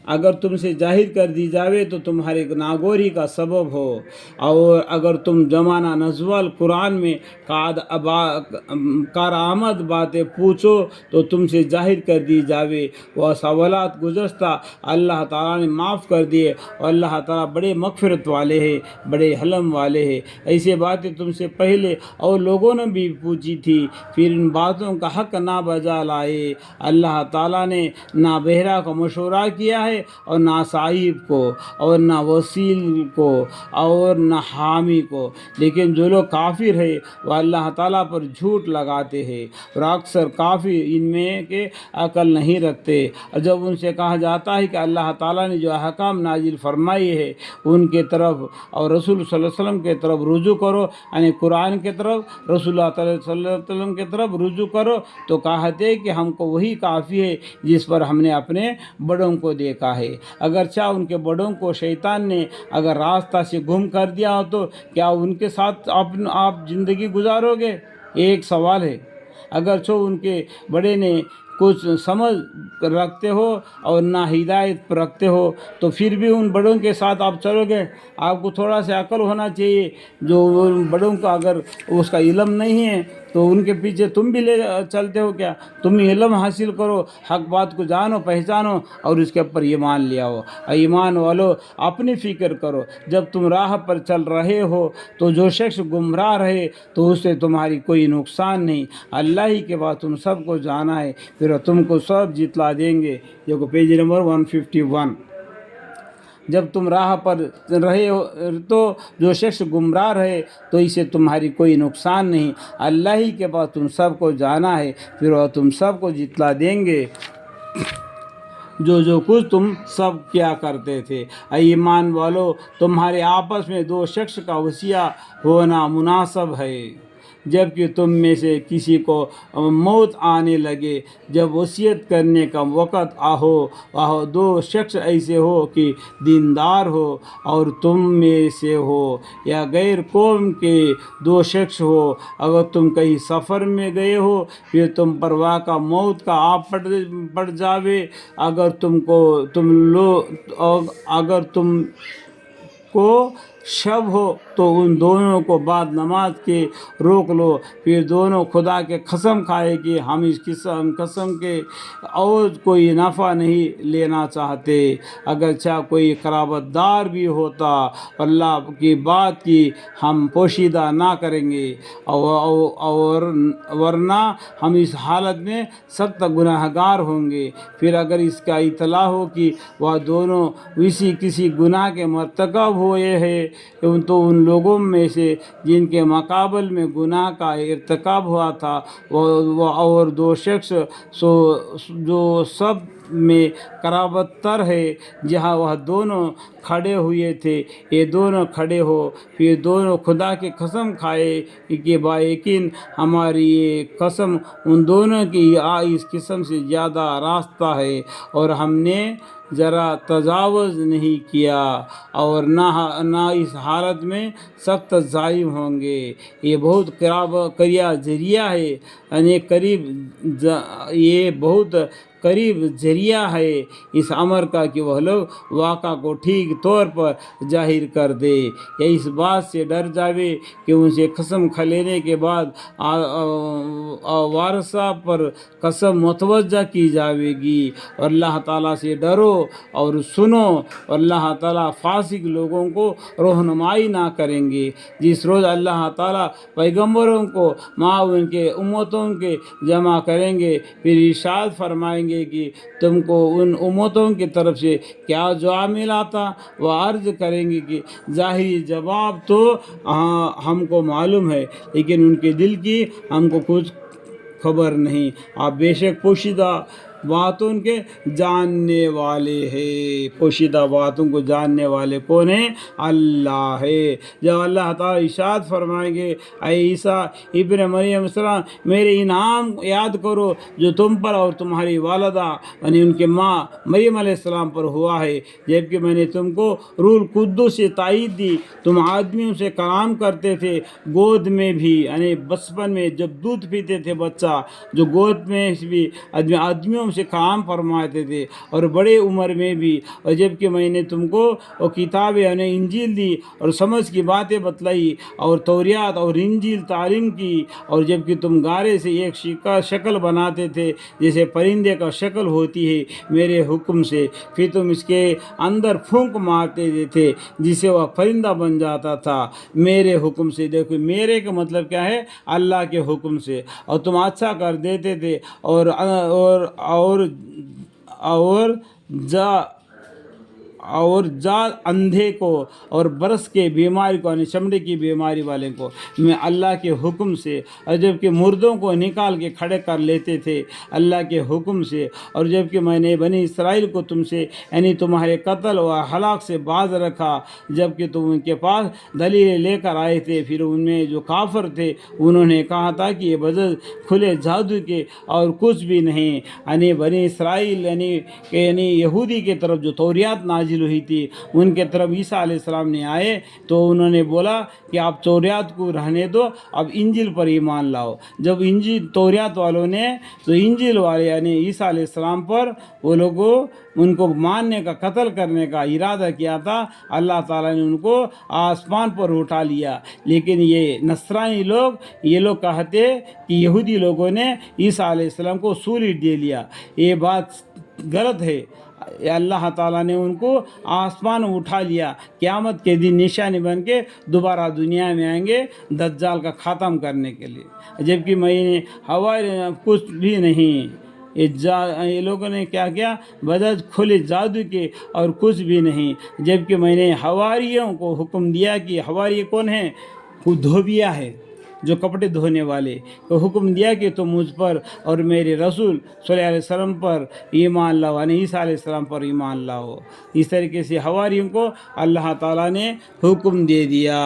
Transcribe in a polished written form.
اگر تم سے ظاہر کر دی جاوے تو تمہارے ناگوری کا سبب ہو، اور اگر تم زمانہ نزول قرآن میں کارآمد باتیں پوچھو تو تم سے ظاہر کر دی جاوے۔ وہ سوالات گزشتہ اللہ تعالیٰ نے معاف کر دیے، اور اللہ تعالیٰ بڑے مغفرت والے ہیں، بڑے حلم والے ہیں۔ ایسے باتیں تم سے پہلے اور لوگوں نے بھی پوچھی تھی، پھر ان باتوں کا حق نہ بجا لائے۔ اللہ تعالیٰ نے نہ بہرا کو مشورہ کیا ہے، اور نہ صاحب کو، اور نہ وسیل کو، اور نہ حامی کو، لیکن جو لوگ کافر ہیں وہ اللہ تعالیٰ پر جھوٹ لگاتے ہیں، اور اکثر کافر ان میں کے عقل نہیں رکھتے۔ اور جب ان سے کہا جاتا ہے کہ اللہ تعالیٰ نے جو احکام نازل فرمائی ہے ان کے طرف اور رسول صلی اللہ علیہ وسلم کے طرف رجوع کرو، یعنی قرآن کے طرف، رسول اللہ صلی اللہ علیہ وسلم کے طرف رجوع کرو، تو کہتے کہ ہم کو وہی کافی ہے جس پر ہم نے اپنے بڑوں کو دیکھا ہے۔ اگرچہ ان کے بڑوں کو شیطان نے اگر راستہ سے گم کر دیا ہو تو کیا ان کے ساتھ آپ زندگی گزارو گے؟ ایک سوال ہے۔ اگرچہ ان کے بڑے نے کچھ سمجھ رکھتے ہو اور نہ ہدایت رکھتے ہو تو پھر بھی ان بڑوں کے ساتھ آپ چلو گے؟ آپ کو تھوڑا سا عقل ہونا چاہیے۔ جو بڑوں کا اگر اس کا علم نہیں ہے تو ان کے پیچھے تم بھی لے چلتے ہو کیا؟ تم علم حاصل کرو، حق بات کو جانو، پہچانو، اور اس کے اوپر ایمان لے آؤ۔ ایمان والو اپنی فکر کرو، جب تم راہ پر چل رہے ہو تو جو شخص گمراہ رہے تو اس سے تمہاری کوئی نقصان نہیں۔ اللہ ہی کے بعد تم سب کو جانا ہے، پھر تم کو سب جتلا دیں گے۔ یہ پیج نمبر 151۔ جب تم راہ پر رہے ہو تو جو شخص گمراہ رہے تو اسے تمہاری کوئی نقصان نہیں۔ اللہ ہی کے پاس تم سب کو جانا ہے، پھر وہ تم سب کو جتلا دیں گے جو کچھ تم سب کیا کرتے تھے۔ اے ایمان والو، تمہارے آپس میں دو شخص کا وصیہ ہونا مناسب ہے جب کہ تم میں سے کسی کو موت آنے لگے، جب وصیت کرنے کا وقت وہ دو شخص ایسے ہو کہ دیندار ہو اور تم میں سے ہو، یا غیر قوم کے دو شخص ہو۔ اگر تم کہیں سفر میں گئے ہو پھر تم پر واقع موت کا آپ پڑ جاوے، اگر تم کو شب ہو تو ان دونوں کو بعد نماز کے روک لو، پھر دونوں خدا کے قسم کھائے کہ ہم اس قسم کے اور کوئی نفع نہیں لینا چاہتے، اگرچہ کوئی قرابت دار بھی ہوتا، اللہ کی بات کی ہم پوشیدہ نہ کریں گے، اور ورنہ ہم اس حالت میں سخت گناہگار ہوں گے۔ پھر اگر اس کا اطلاع ہو کہ وہ دونوں کسی گناہ کے مرتکب ہوئے ہیں تو ان لوگوں میں سے جن کے مقابل میں گناہ کا ارتکاب ہوا تھا اور دو شخص جو سب میں قرابت تر ہے جہاں وہ دونوں کھڑے ہوئے تھے، یہ دونوں کھڑے ہو، پھر دونوں خدا کی قسم کھائے کہ بایقین ہماری یہ قسم ان دونوں کی اس قسم سے زیادہ راستہ ہے، اور ہم نے ذرا تجاوز نہیں کیا، اور نہ اس حالت میں سخت ظالم ہوں گے۔ یہ بہت ذریعہ ہے، یعنی یہ بہت قریب ذریعہ ہے اس امر کا کہ وہ لوگ واقعہ کو ٹھیک طور پر ظاہر کر دے، یا اس بات سے ڈر جاوے کہ ان سے قسم کھا لینے کے بعد وارثہ پر قسم متوجہ کی جاوے گی۔ اور اللہ تعالیٰ سے ڈرو اور سنو، اور اللہ تعالیٰ فاسق لوگوں کو رہنمائی نہ کریں گے۔ جس روز اللہ تعالیٰ پیغمبروں کو ان کے امتوں کے جمع کریں گے، پھر ارشاد فرمائیں گے کہ تم کو ان امتوں کی طرف سے کیا جواب ملا تھا؟ وہ عرض کریں گے کہ ظاہری جواب تو ہم کو معلوم ہے، لیکن ان کے دل کی ہم کو کچھ خبر نہیں۔ آپ بے شک پوشیدہ باتوں کے جاننے والے ہیں، پوشیدہ باتوں کو جاننے والے کون ہیں؟ اللہ ہے۔ جب اللہ تعالیٰ ارشاد فرمائیں گے اے عیسیٰ ابن مریم السلام میرے انعام یاد کرو جو تم پر اور تمہاری والدہ یعنی ان کے ماں مریم علیہ السلام پر ہوا ہے، جبکہ میں نے تم کو روح القدس سے تائید دی، تم آدمیوں سے کلام کرتے تھے گود میں بھی، یعنی بچپن میں جب دودھ پیتے تھے بچہ جو گود میں بھی آدمیوں سے کلام فرماتے تھے، اور بڑے عمر میں بھی، اور جبکہ میں نے تم کو وہ کتاب یعنی انجیل دی اور سمجھ کی باتیں بتلائی اور توریات اور انجیل تعلیم کی، اور جبکہ تم گارے سے ایک شکل بناتے تھے جیسے پرندے کا شکل ہوتی ہے میرے حکم سے، پھر تم اس کے اندر پھونک مارتے تھے جسے وہ پرندہ بن جاتا تھا میرے حکم سے۔ دیکھو میرے کا مطلب کیا ہے؟ اللہ کے حکم سے، اور تم اچھا کر دیتے تھے اور جا اندھے کو اور برس کے بیماری کو یعنی چمڑے کی بیماری والے کو میں اللہ کے حکم سے، اور جبکہ مردوں کو نکال کے کھڑے کر لیتے تھے اللہ کے حکم سے، اور جبکہ میں نے بنی اسرائیل کو تم سے یعنی تمہارے قتل و ہلاک سے باز رکھا، جبکہ تم ان کے پاس دلیلیں لے کر آئے تھے، پھر ان میں جو کافر تھے انہوں نے کہا تھا کہ یہ بغیر کھلے جادو کے اور کچھ بھی نہیں، یعنی بنی اسرائیل یعنی یہودی کے طرف جو توریات نازل ہوئی تھی ان کے طرف عیسیٰ علیہ السلام نے آئے تو انہوں نے بولا کہ آپ توریات کو رہنے دو، اب انجیل پر ایمان لاؤ۔ جب انجیل توریات والوں نے تو انجیل والے یعنی عیسیٰ علیہ السلام پر وہ لوگوں ان کو ماننے کا قتل کرنے کا ارادہ کیا تھا، اللہ تعالیٰ نے ان کو آسمان پر اٹھا لیا۔ لیکن یہ نصرانی لوگ یہ لوگ کہتے کہ یہودی لوگوں نے عیسیٰ علیہ السلام کو سولی دے لیا، یہ بات غلط ہے۔ اللہ تعالیٰ نے ان کو آسمان اٹھا لیا، قیامت کے دن نشانی بن کے دوبارہ دنیا میں آئیں گے دجال کا ختم کرنے کے لیے، جبکہ میں نے ہوائی کچھ بھی نہیں، یہ لوگوں نے کیا کیا؟ بغیر کھلے جادو کے اور کچھ بھی نہیں، جبکہ میں نے حواریوں کو حکم دیا کہ حواری کون ہیں؟ وہ دھوبیا ہے جو کپڑے دھونے والے، تو حکم دیا کہ تم مجھ پر اور میرے رسول صلی اللہ علیہ وسلم پر ایمان لاؤ، یعنی عیسیٰ علیہ السلام پر ایمان لاؤ۔ اس طریقے سے حواریوں کو اللہ تعالیٰ نے حکم دے دیا۔